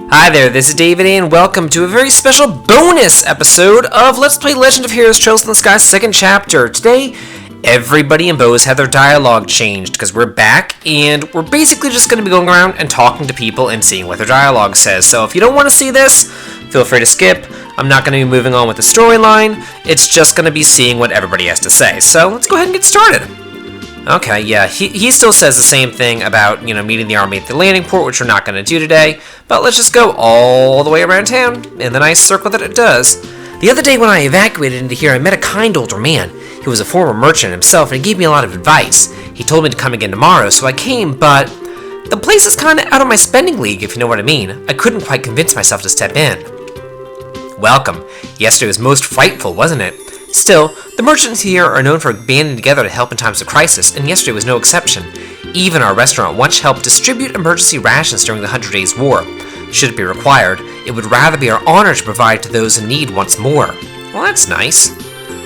Hi there, this is David, and welcome to a very special bonus episode of Let's Play Legend of Heroes Trails in the Sky 2nd Chapter. Today, everybody in Bose had their dialogue changed, because we're back, and we're basically just going to be going around and talking to people and seeing what their dialogue says. So if you don't want to see this, feel free to skip. I'm not going to be moving on with the storyline, it's just going to be seeing what everybody has to say. So let's go ahead and get started. Okay, yeah, he still says the same thing about, meeting the army at the landing port, which we're not going to do today, but let's just go all the way around town in the nice circle that it does. The other day when I evacuated into here, I met a kind older man. He was a former merchant himself, and he gave me a lot of advice. He told me to come again tomorrow, so I came, but the place is kind of out of my spending league, if you know what I mean. I couldn't quite convince myself to step in. Welcome. Yesterday was most frightful, wasn't it? Still, the merchants here are known for banding together to help in times of crisis, and yesterday was no exception. Even our restaurant once helped distribute emergency rations during the 100 Days War. Should it be required, it would rather be our honor to provide to those in need once more. Well, that's nice.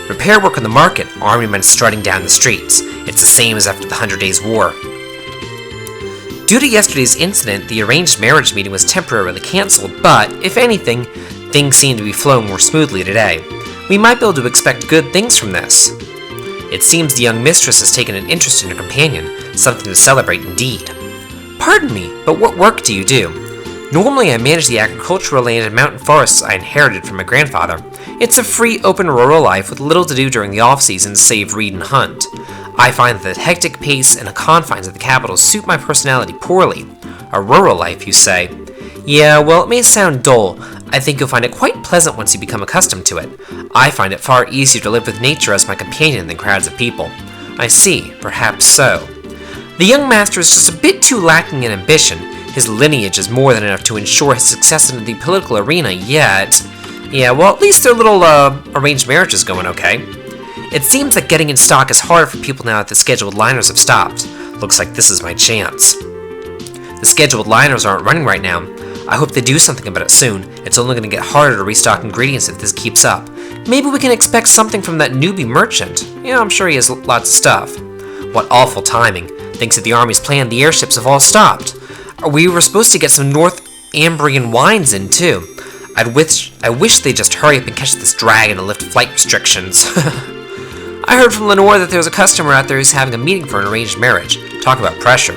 Repair work on the market, army men strutting down the streets. It's the same as after the 100 Days War. Due to yesterday's incident, the arranged marriage meeting was temporarily cancelled, but, if anything, things seem to be flowing more smoothly today. We might be able to expect good things from this. It seems the young mistress has taken an interest in her companion, something to celebrate indeed. Pardon me, but what work do you do? Normally I manage the agricultural land and mountain forests I inherited from my grandfather. It's a free, open rural life with little to do during the off-season save read and hunt. I find that the hectic pace and the confines of the capital suit my personality poorly. A rural life, you say? Yeah, well, it may sound dull. I think you'll find it quite pleasant once you become accustomed to it. I find it far easier to live with nature as my companion than crowds of people. I see, perhaps so. The young master is just a bit too lacking in ambition. His lineage is more than enough to ensure his success in the political arena, yet... Yeah, well, at least their little, arranged marriage is going okay. It seems that getting in stock is harder for people now that the scheduled liners have stopped. Looks like this is my chance. The scheduled liners aren't running right now. I hope they do something about it soon. It's only going to get harder to restock ingredients if this keeps up. Maybe we can expect something from that newbie merchant. Yeah, I'm sure he has lots of stuff. What awful timing. Thanks to the army's plan, the airships have all stopped. We were supposed to get some Northumbrian wines in, too. I wish they'd just hurry up and catch this dragon and lift flight restrictions. I heard from Lenore that there's a customer out there who's having a meeting for an arranged marriage. Talk about pressure.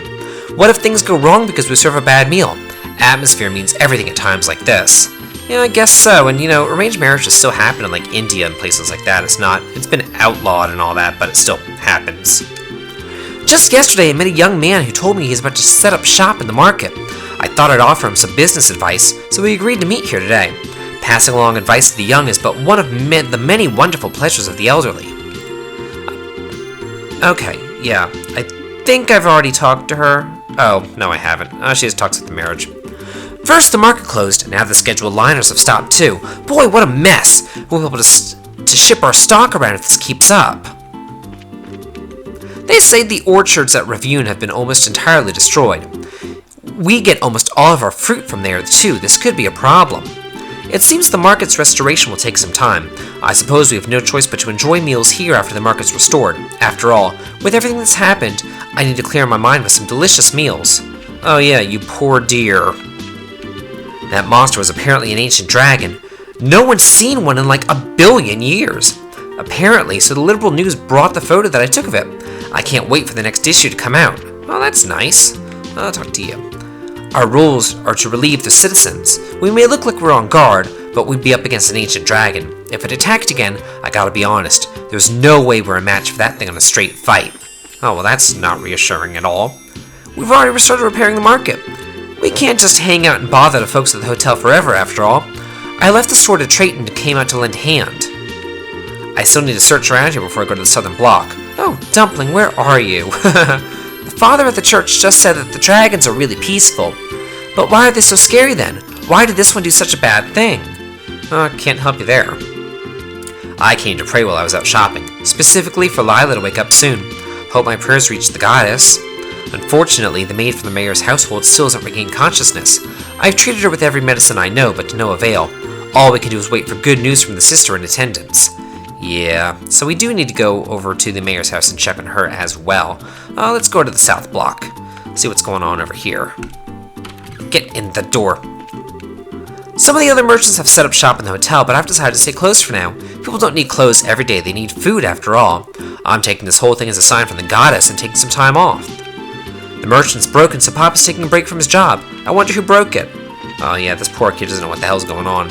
What if things go wrong because we serve a bad meal? Atmosphere means everything at times like this. Yeah, I guess so, and arranged marriages still happen in like India and places like that. It's been outlawed and all that, but it still happens. Just yesterday I met a young man who told me he's about to set up shop in the market. I thought I'd offer him some business advice, so we agreed to meet here today. Passing along advice to the young is but one of the many wonderful pleasures of the elderly. Okay, yeah, I think I've already talked to her. Oh, no I haven't. She just talks at the marriage. First, the market closed, now the scheduled liners have stopped too. Boy, what a mess! We'll be able to ship our stock around if this keeps up. They say the orchards at Ravune have been almost entirely destroyed. We get almost all of our fruit from there too. This could be a problem. It seems the market's restoration will take some time. I suppose we have no choice but to enjoy meals here after the market's restored. After all, with everything that's happened, I need to clear my mind with some delicious meals. Oh yeah, you poor dear. That monster was apparently an ancient dragon. No one's seen one in like 1 billion years. Apparently, so the Liberal News brought the photo that I took of it. I can't wait for the next issue to come out. Well, that's nice. I'll talk to you. Our rules are to relieve the citizens. We may look like we're on guard, but we'd be up against an ancient dragon. If it attacked again, I gotta be honest, there's no way we're a match for that thing on a straight fight. Oh, well, that's not reassuring at all. We've already started repairing the market. We can't just hang out and bother the folks at the hotel forever, after all. I left the store to Trayton and came out to lend a hand. I still need to search around here before I go to the southern block. Oh, Dumpling, where are you? The father at the church just said that the dragons are really peaceful. But why are they so scary then? Why did this one do such a bad thing? I can't help you there. I came to pray while I was out shopping, specifically for Lila to wake up soon. Hope my prayers reach the goddess. Unfortunately, the maid from the mayor's household still hasn't regained consciousness. I've treated her with every medicine I know, but to no avail. All we can do is wait for good news from the sister in attendance. Yeah, so we do need to go over to the mayor's house and check on her as well. Let's go to the south block. See what's going on over here. Get in the door. Some of the other merchants have set up shop in the hotel, but I've decided to stay closed for now. People don't need clothes every day, they need food after all. I'm taking this whole thing as a sign from the goddess and taking some time off. The merchant's broken, so Papa's taking a break from his job. I wonder who broke it. Oh yeah, this poor kid doesn't know what the hell's going on.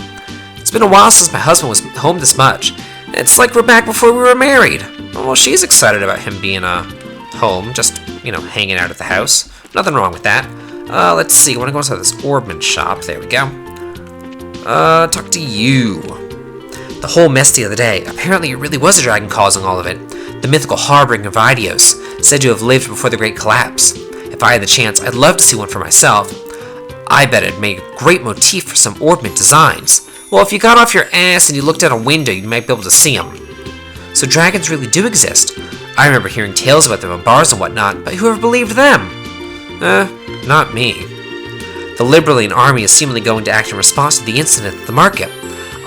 It's been a while since my husband was home this much. It's like we're back before we were married. Well, she's excited about him being home, just, hanging out at the house. Nothing wrong with that. Let's see, I want to go inside this Orbman shop. There we go. Talk to you. The whole mess the other day. Apparently it really was a dragon causing all of it. The mythical harbinger of Idios, said to have lived before the Great Collapse. If I had the chance, I'd love to see one for myself. I bet it'd make a great motif for some ornament designs. Well, if you got off your ass and you looked out a window, you might be able to see them. So dragons really do exist. I remember hearing tales about them in bars and whatnot, but whoever believed them? Not me. The Liberalian army is seemingly going to act in response to the incident at the market.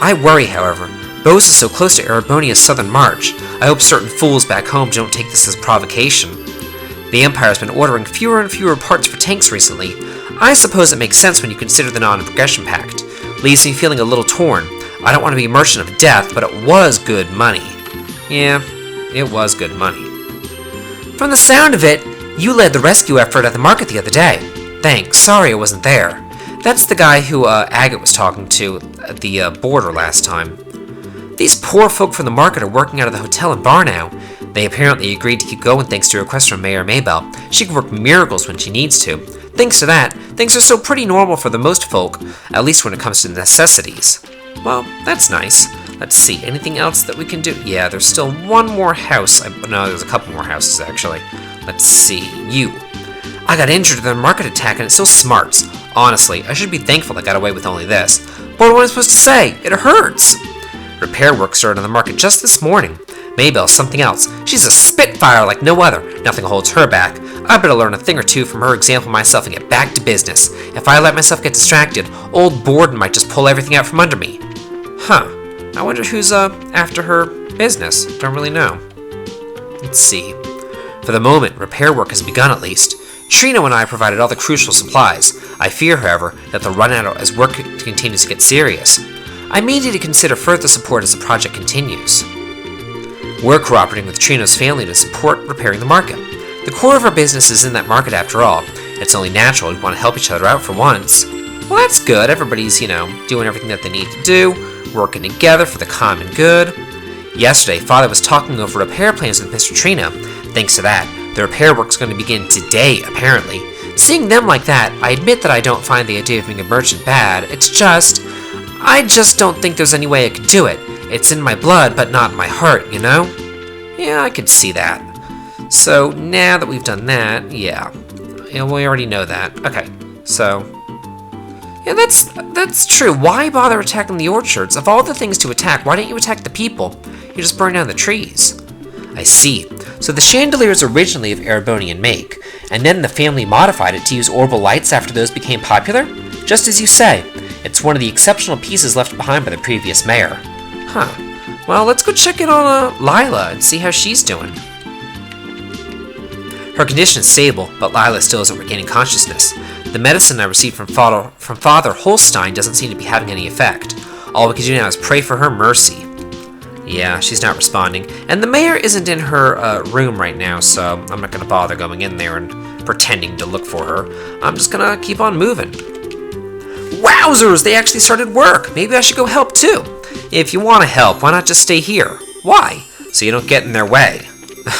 I worry, however. Bose is so close to Erebonia's southern march. I hope certain fools back home don't take this as provocation. The Empire has been ordering fewer and fewer parts for tanks recently. I suppose it makes sense when you consider the non-progression pact. Leaves me feeling a little torn. I don't want to be a merchant of death, but it was good money. Yeah, it was good money. From the sound of it, you led the rescue effort at the market the other day. Thanks, sorry I wasn't there. That's the guy who Agate was talking to at the border last time. These poor folk from the market are working out of the hotel and bar now. They apparently agreed to keep going thanks to a request from Mayor Maybell. She can work miracles when she needs to. Thanks to that, things are still pretty normal for the most folk, at least when it comes to necessities. Well, that's nice. Let's see, anything else that we can do? Yeah, there's still one more house. No, there's a couple more houses, actually. Let's see, you. I got injured in the market attack and it still smarts. Honestly, I should be thankful I got away with only this. But what am I supposed to say? It hurts! Repair work started on the market just this morning. Maybell's something else. She's a spitfire like no other. Nothing holds her back. I better learn a thing or two from her example myself and get back to business. If I let myself get distracted, old Borden might just pull everything out from under me. Huh. I wonder who's after her business. Don't really know. Let's see. For the moment, repair work has begun at least. Trino and I provided all the crucial supplies. I fear, however, that they'll run out as work continues to get serious. I may need to consider further support as the project continues. We're cooperating with Trino's family to support repairing the market. The core of our business is in that market after all. It's only natural we'd want to help each other out for once. Well, that's good. Everybody's, doing everything that they need to do, working together for the common good. Yesterday, Father was talking over repair plans with Mr. Trino. Thanks to that, the repair work's going to begin today, apparently. Seeing them like that, I admit that I don't find the idea of being a merchant bad. I just don't think there's any way I could do it. It's in my blood, but not in my heart, Yeah, I could see that. So, now that we've done that, yeah, we already know that. Okay, so, yeah, that's true. Why bother attacking the orchards? Of all the things to attack, why don't you attack the people? You just burn down the trees. I see. So the chandelier is originally of Erebonian make, and then the family modified it to use orbital lights after those became popular? Just as you say, it's one of the exceptional pieces left behind by the previous mayor. Huh. Well, let's go check in on Lila and see how she's doing. Her condition is stable, but Lila still isn't regaining consciousness. The medicine I received from Father Holstein doesn't seem to be having any effect. All we can do now is pray for her mercy. Yeah, she's not responding. And the mayor isn't in her room right now, so I'm not going to bother going in there and pretending to look for her. I'm just going to keep on moving. Wowzers! They actually started work! Maybe I should go help too. If you want to help, why not just stay here? Why? So you don't get in their way.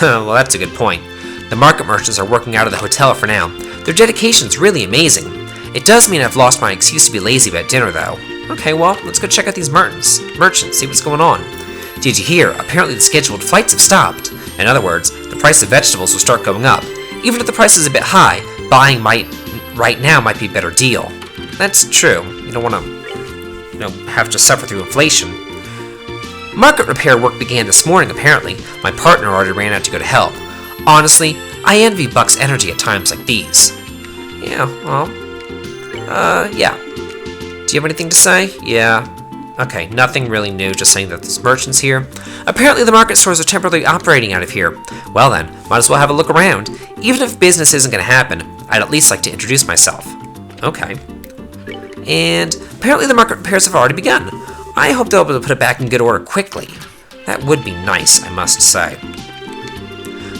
Well, that's a good point. The market merchants are working out of the hotel for now. Their dedication's really amazing. It does mean I've lost my excuse to be lazy about dinner, though. Okay, well, let's go check out these merchants, see what's going on. Did you hear? Apparently the scheduled flights have stopped. In other words, the price of vegetables will start going up. Even if the price is a bit high, buying right now might be a better deal. That's true. You don't want to, have to suffer through inflation. Market repair work began this morning, apparently. My partner already ran out to go to help. Honestly, I envy Buck's energy at times like these. Yeah, well, yeah. Do you have anything to say? Yeah. Okay, nothing really new, just saying that there's merchants here. Apparently the market stores are temporarily operating out of here. Well then, might as well have a look around. Even if business isn't going to happen, I'd at least like to introduce myself. Okay. And apparently the market repairs have already begun. I hope they'll be able to put it back in good order quickly. That would be nice, I must say.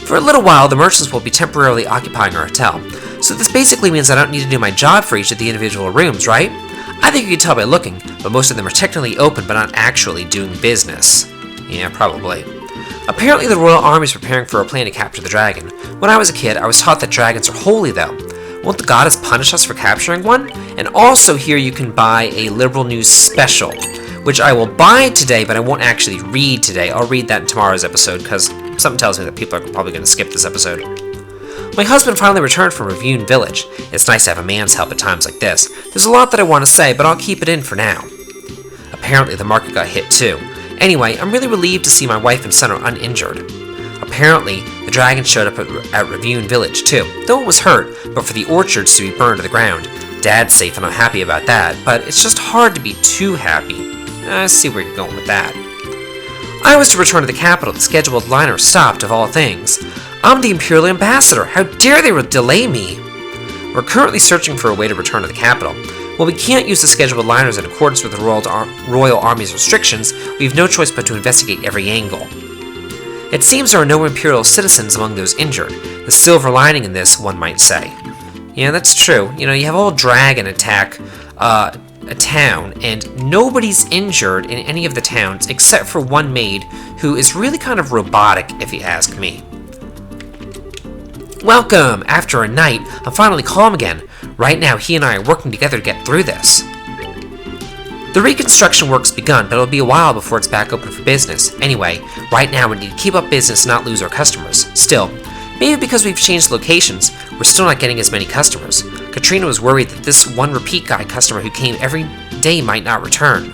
For a little while, the merchants will be temporarily occupying our hotel, so this basically means I don't need to do my job for each of the individual rooms, right? I think you can tell by looking, but most of them are technically open but not actually doing business. Yeah, probably. Apparently the Royal Army is preparing for a plan to capture the dragon. When I was a kid, I was taught that dragons are holy, though. Won't the goddess punish us for capturing one? And also here you can buy a Liberal News special, which I will buy today, but I won't actually read today. I'll read that in tomorrow's episode, because something tells me that people are probably going to skip this episode. My husband finally returned from Ravune Village. It's nice to have a man's help at times like this. There's a lot that I want to say, but I'll keep it in for now. Apparently the market got hit too. Anyway, I'm really relieved to see my wife and son are uninjured. Apparently, the dragon showed up at Ravune Village too, though it was hurt, but for the orchards to be burned to the ground. Dad's safe and I'm happy about that, but it's just hard to be too happy. I see where you're going with that. I was to return to the capital. The scheduled liner stopped, of all things. I'm the Imperial Ambassador. How dare they delay me? We're currently searching for a way to return to the capital. While we can't use the scheduled liners in accordance with the Royal Army's restrictions, we have no choice but to investigate every angle. It seems there are no Imperial citizens among those injured. The silver lining in this, one might say. Yeah, that's true. You have a whole dragon attack a town, and nobody's injured in any of the towns except for one maid who is really kind of robotic, if you ask me. Welcome! After a night, I'm finally calm again. Right now, he and I are working together to get through this. The reconstruction work's begun, but it'll be a while before it's back open for business. Anyway, right now we need to keep up business and not lose our customers. Still, maybe because we've changed locations, we're still not getting as many customers. Katrina was worried that this one repeat guy customer who came every day might not return.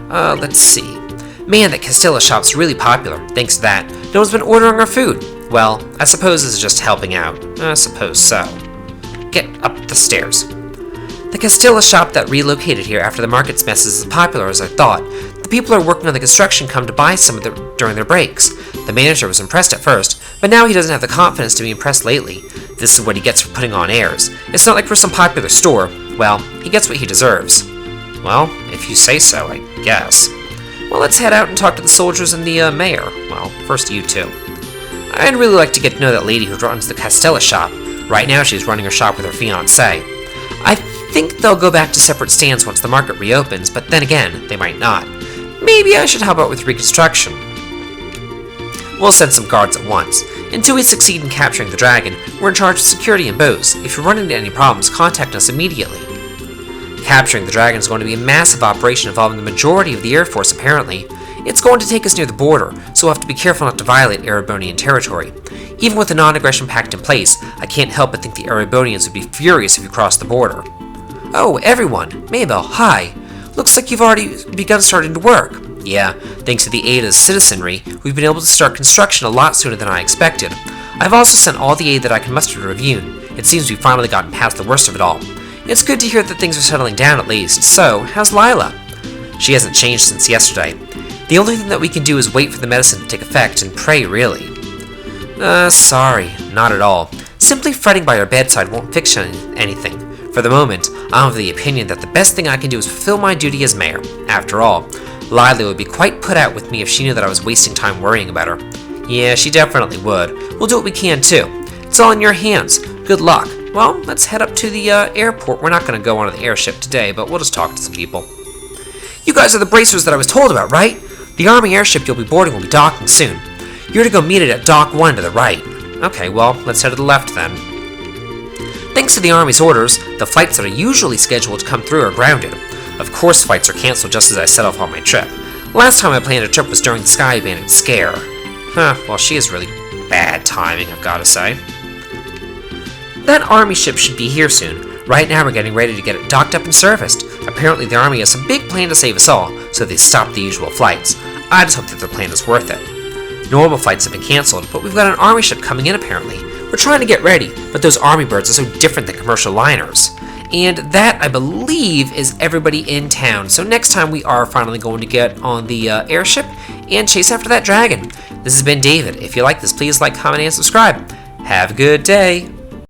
Let's see. Man, that Castilla shop's really popular. Thanks to that, no one's been ordering our food. Well, I suppose this is just helping out. I suppose so. Get up the stairs. The Castilla shop that relocated here after the market's mess is as popular as I thought. The people who are working on the construction come to buy some during their breaks. The manager was impressed at first, but now he doesn't have the confidence to be impressed lately. This is what he gets for putting on airs. It's not like we're some popular store. Well, he gets what he deserves. Well, if you say so, I guess. Well, let's head out and talk to the soldiers and the mayor. Well, first you two. I'd really like to get to know that lady who runs the Castilla shop. Right now she's running her shop with her fiancé. I think they'll go back to separate stands once the market reopens, but then again, they might not. Maybe I should help out with Reconstruction. We'll send some guards at once. Until we succeed in capturing the dragon, we're in charge of security and bows. If you run into any problems, contact us immediately. Capturing the dragon is going to be a massive operation involving the majority of the Air Force, apparently. It's going to take us near the border, so we'll have to be careful not to violate Erebonian territory. Even with the non-aggression pact in place, I can't help but think the Erebonians would be furious if we crossed the border. Oh, everyone! Mabel, hi! Looks like you've already starting to work. Yeah, thanks to the aid of the citizenry, we've been able to start construction a lot sooner than I expected. I've also sent all the aid that I can muster to Ravune. It seems we've finally gotten past the worst of it all. It's good to hear that things are settling down at least. So, how's Lila? She hasn't changed since yesterday. The only thing that we can do is wait for the medicine to take effect and pray, really. Sorry, not at all. Simply fretting by your bedside won't fix anything. For the moment, I'm of the opinion that the best thing I can do is fulfill my duty as mayor. After all, Lila would be quite put out with me if she knew that I was wasting time worrying about her. Yeah, she definitely would. We'll do what we can, too. It's all in your hands. Good luck. Well, let's head up to the airport. We're not going to go onto the airship today, but we'll just talk to some people. You guys are the bracers that I was told about, right? The Army airship you'll be boarding will be docking soon. You're to go meet it at Dock 1 to the right. Okay, well, let's head to the left then. Thanks to the Army's orders, the flights that are usually scheduled to come through are grounded. Of course, flights are canceled just as I set off on my trip. Last time I planned a trip was during the Sky Bandit scare. Well, she has really bad timing, I've got to say. That Army ship should be here soon. Right now we're getting ready to get it docked up and serviced. Apparently the Army has some big plan to save us all, so they stopped the usual flights. I just hope that their plan is worth it. Normal flights have been cancelled, but we've got an Army ship coming in apparently. We're trying to get ready, but those Army birds are so different than commercial liners. And that, I believe, is everybody in town. So next time we are finally going to get on the airship and chase after that dragon. This has been David. If you like this, please like, comment, and subscribe. Have a good day.